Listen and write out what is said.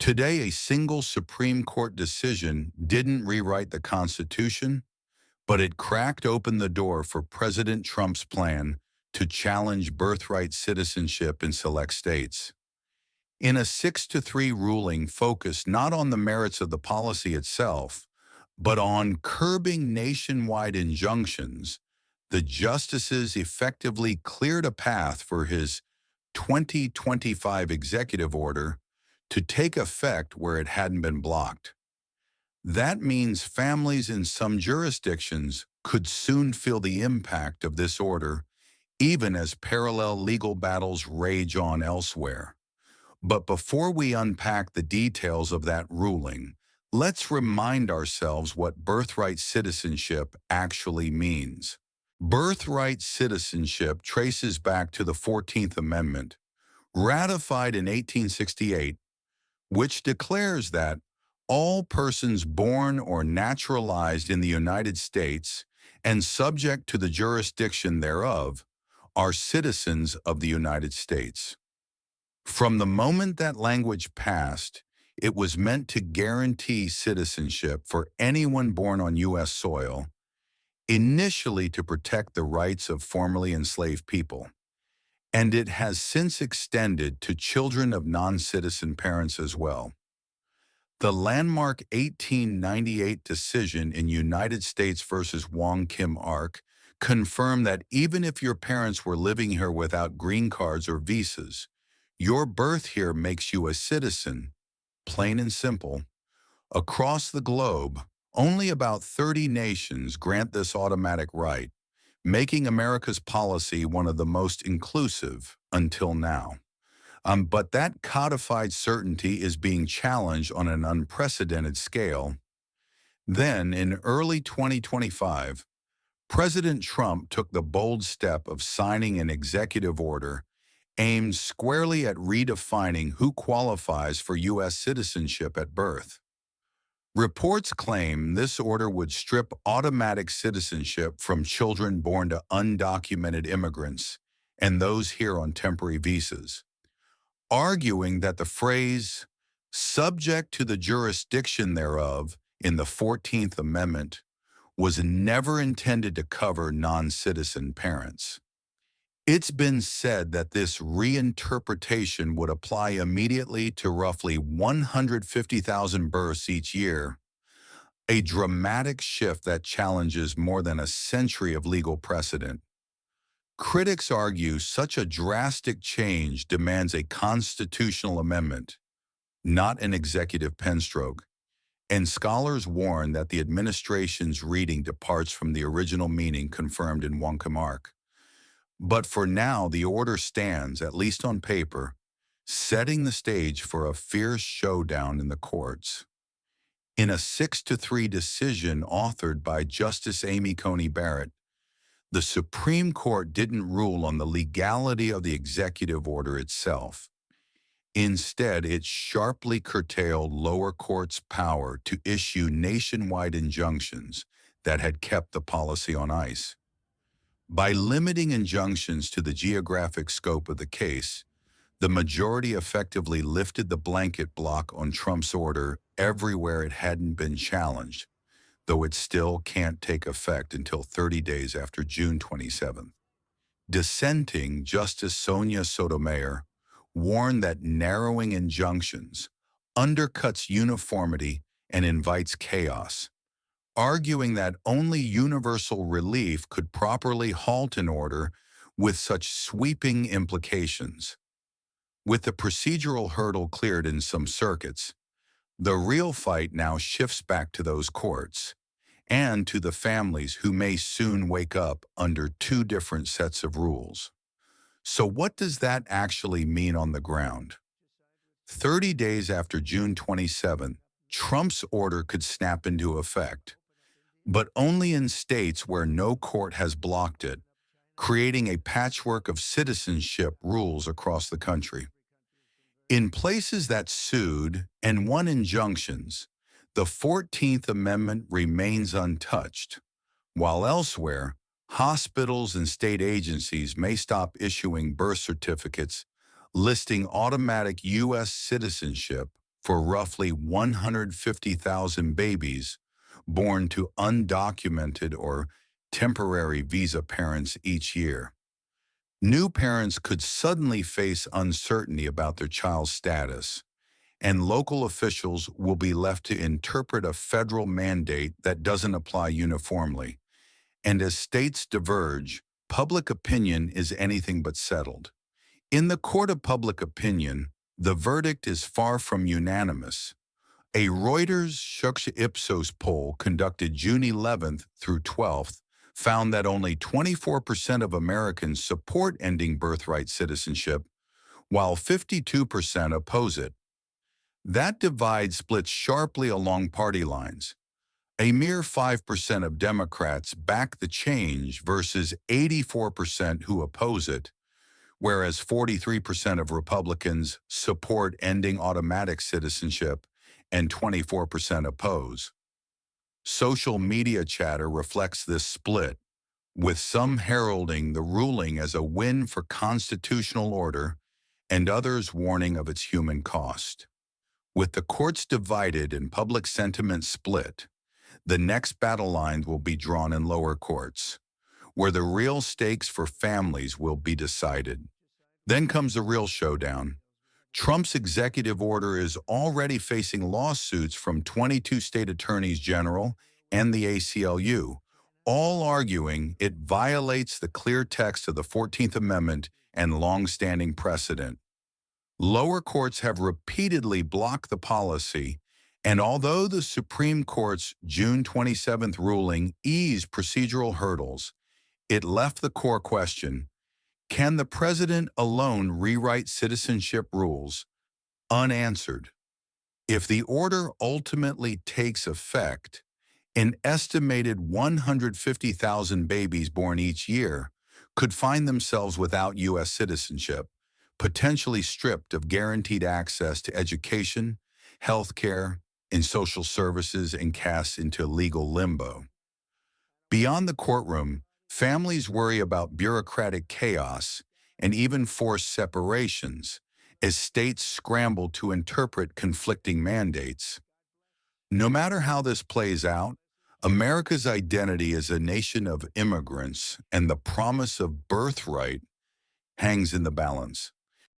Today, a single Supreme Court decision didn't rewrite the Constitution, but it cracked open the door for President Trump's plan to challenge birthright citizenship in select states. In a 6-3 ruling focused not on the merits of the policy itself, but on curbing nationwide injunctions, the justices effectively cleared a path for his 2025 executive order to take effect where it hadn't been blocked. That means families in some jurisdictions could soon feel the impact of this order, even as parallel legal battles rage on elsewhere. But before we unpack the details of that ruling, let's remind ourselves what birthright citizenship actually means. Birthright citizenship traces back to the 14th Amendment, ratified in 1868, which declares that all persons born or naturalized in the United States and subject to the jurisdiction thereof are citizens of the United States. From the moment that language passed, it was meant to guarantee citizenship for anyone born on U.S. soil, initially to protect the rights of formerly enslaved people, and it has since extended to children of non-citizen parents as well. The landmark 1898 decision in United States versus Wong Kim Ark confirmed that even if your parents were living here without green cards or visas, your birth here makes you a citizen, plain and simple. Across the globe, only about 30 nations grant this automatic right, making America's policy one of the most inclusive until now. But that codified certainty is being challenged on an unprecedented scale. Then, in early 2025, President Trump took the bold step of signing an executive order aimed squarely at redefining who qualifies for U.S. citizenship at birth. Reports claim this order would strip automatic citizenship from children born to undocumented immigrants and those here on temporary visas, arguing that the phrase, subject to the jurisdiction thereof, in the 14th Amendment was never intended to cover non-citizen parents. It's been said that this reinterpretation would apply immediately to roughly 150,000 births each year, a dramatic shift that challenges more than a century of legal precedent. Critics argue such a drastic change demands a constitutional amendment, not an executive penstroke, and scholars warn that the administration's reading departs from the original meaning confirmed in Wong Kim Ark. But for now, the order stands, at least on paper, setting the stage for a fierce showdown in the courts. In a 6-3 decision authored by Justice Amy Coney Barrett, the Supreme Court didn't rule on the legality of the executive order itself. Instead, it sharply curtailed lower courts' power to issue nationwide injunctions that had kept the policy on ice. By limiting injunctions to the geographic scope of the case, the majority effectively lifted the blanket block on Trump's order everywhere it hadn't been challenged, though it still can't take effect until 30 days after June 27th. Dissenting Justice Sotomayor warned that narrowing injunctions undercuts uniformity and invites chaos, arguing that only universal relief could properly halt an order with such sweeping implications. With the procedural hurdle cleared in some circuits, the real fight now shifts back to those courts and to the families who may soon wake up under two different sets of rules. So what does that actually mean on the ground? 30 days after June 27, Trump's order could snap into effect, but only in states where no court has blocked it, creating a patchwork of citizenship rules across the country. In places that sued and won injunctions, the 14th Amendment remains untouched, while elsewhere, hospitals and state agencies may stop issuing birth certificates listing automatic U.S. citizenship for roughly 150,000 babies born to undocumented or temporary visa parents each year. New parents could suddenly face uncertainty about their child's status, and local officials will be left to interpret a federal mandate that doesn't apply uniformly. And as states diverge, public opinion is anything but settled. In the court of public opinion, the verdict is far from unanimous. A Reuters Ipsos poll conducted June 11th through 12th found that only 24% of Americans support ending birthright citizenship, while 52% oppose it. That divide splits sharply along party lines. A mere 5% of Democrats back the change versus 84% who oppose it, whereas 43% of Republicans support ending automatic citizenship and 24% oppose. Social media chatter reflects this split, with some heralding the ruling as a win for constitutional order and others warning of its human cost. With the courts divided and public sentiment split, the next battle lines will be drawn in lower courts, where the real stakes for families will be decided. Then comes the real showdown. Trump's executive order is already facing lawsuits from 22 state attorneys general and the ACLU, all arguing it violates the clear text of the 14th Amendment and long-standing precedent. Lower courts have repeatedly blocked the policy, and although the Supreme Court's June 27th ruling eased procedural hurdles, it left the core question: can the president alone rewrite citizenship rules? Unanswered. If the order ultimately takes effect, an estimated 150,000 babies born each year could find themselves without U.S. citizenship, potentially stripped of guaranteed access to education, health care, and social services, and cast into legal limbo. Beyond the courtroom, families worry about bureaucratic chaos and even forced separations as states scramble to interpret conflicting mandates. No matter how this plays out, America's identity as a nation of immigrants and the promise of birthright hangs in the balance.